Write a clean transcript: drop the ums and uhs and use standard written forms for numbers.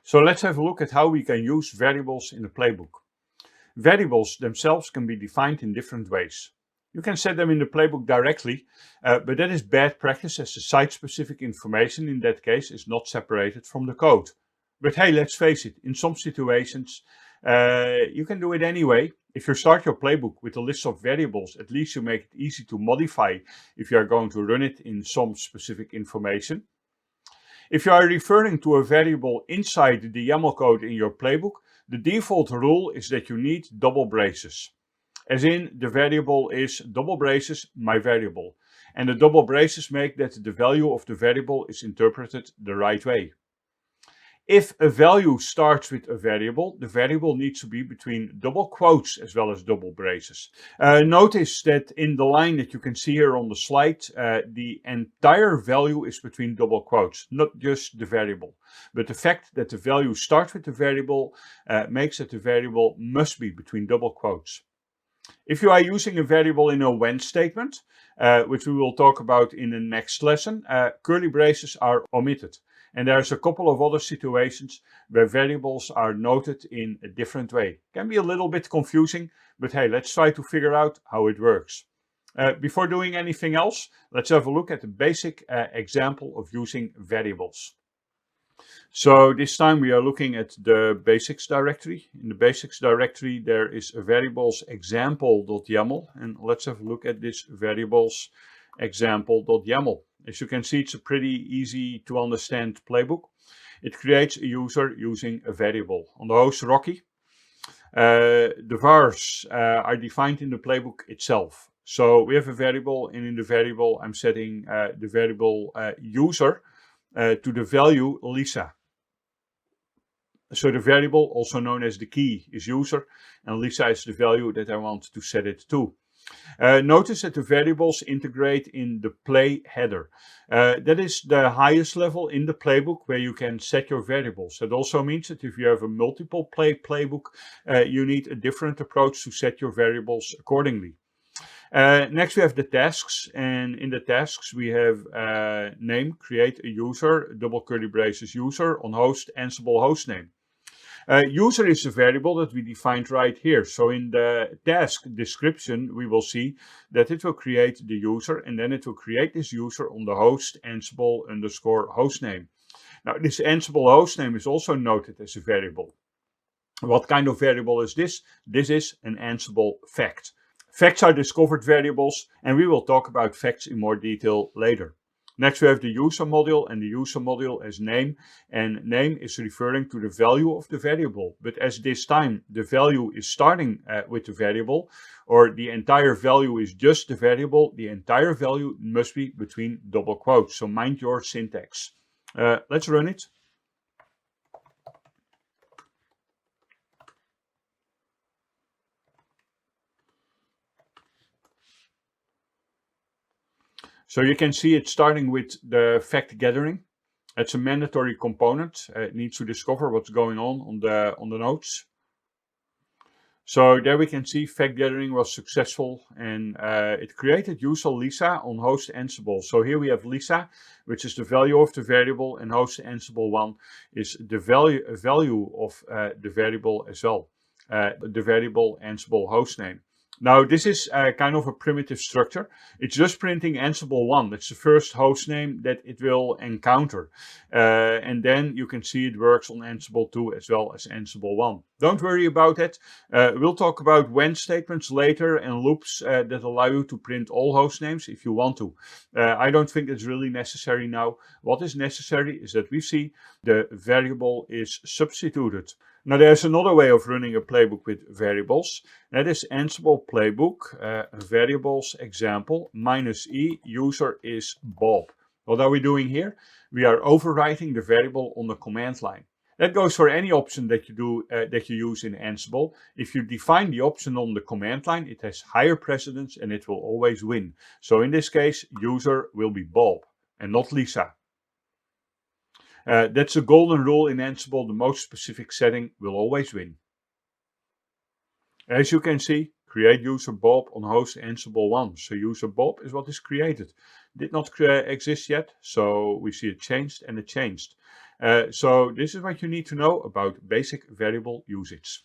So let's have a look at how we can use variables in the playbook. Variables themselves can be defined in different ways. You can set them in the playbook directly, but that is bad practice as the site-specific information in that case is not separated from the code. But hey, let's face it, in some situations you can do it anyway. If you start your playbook with a list of variables, at least you make it easy to modify if you are going to run it in some specific information. If you are referring to a variable inside the YAML code in your playbook, the default rule is that you need double braces. As in, the variable is double braces my variable. And the double braces make that the value of the variable is interpreted the right way. If a value starts with a variable, the variable needs to be between double quotes as well as double braces. Notice that in the line that you can see here on the slide, the entire value is between double quotes, not just the variable. But the fact that the value starts with the variable makes that the variable must be between double quotes. If you are using a variable in a when statement, which we will talk about in the next lesson, curly braces are omitted. And there's a couple of other situations where variables are noted in a different way. Can be a little bit confusing, but hey, let's try to figure out how it works. Before doing anything else, let's have a look at the basic example of using variables. So this time we are looking at the basics directory. In the basics directory there is a variables example.yaml, and let's have a look at this variables example.yaml. As you can see, it's a pretty easy to understand playbook. It creates a user using a variable. On the host Rocky, the vars are defined in the playbook itself. So we have a variable, and in the variable I'm setting the variable user to the value Lisa. So the variable, also known as the key, is user, and Lisa is the value that I want to set it to. Notice that the variables integrate in the play header. That is the highest level in the playbook where you can set your variables. That also means that if you have a multiple playbook, you need a different approach to set your variables accordingly. Next we have the tasks, and in the tasks we have name, create a user, double curly braces user, on host Ansible hostname. User is a variable that we defined right here. So in the task description, we will see that it will create the user, and then it will create this user on the host Ansible underscore hostname. Now this Ansible hostname is also noted as a variable. What kind of variable is this? This is an Ansible fact. Facts are discovered variables, and we will talk about facts in more detail later. Next we have the user module, and the user module as name, and name is referring to the value of the variable. But as this time the value is starting with the variable, or the entire value is just the variable, the entire value must be between double quotes. So mind your syntax. Let's run it. So you can see it starting with the fact gathering. It's a mandatory component. It needs to discover what's going on the nodes. So there we can see fact gathering was successful, and it created user Lisa on host Ansible. So here we have Lisa, which is the value of the variable, and host Ansible 1 is the value of the variable as well, the variable Ansible hostname. Now this is kind of a primitive structure. It's just printing Ansible 1. That's the first host name that it will encounter. And then you can see it works on Ansible 2 as well as Ansible 1. Don't worry about that. We'll talk about when statements later and loops that allow you to print all host names if you want to. I don't think it's really necessary now. What is necessary is that we see the variable is substituted. Now there's another way of running a playbook with variables. That is Ansible playbook, variables example, -e, user is Bob. What are we doing here? We are overwriting the variable on the command line. That goes for any option that you use in Ansible. If you define the option on the command line, it has higher precedence and it will always win. So in this case, user will be Bob and not Lisa. That's a golden rule in Ansible. The most specific setting will always win. As you can see, Create user Bob on host Ansible 1. So user Bob is what is created. Did not exist yet, so we see it changed and it changed. So this is what you need to know about basic variable usage.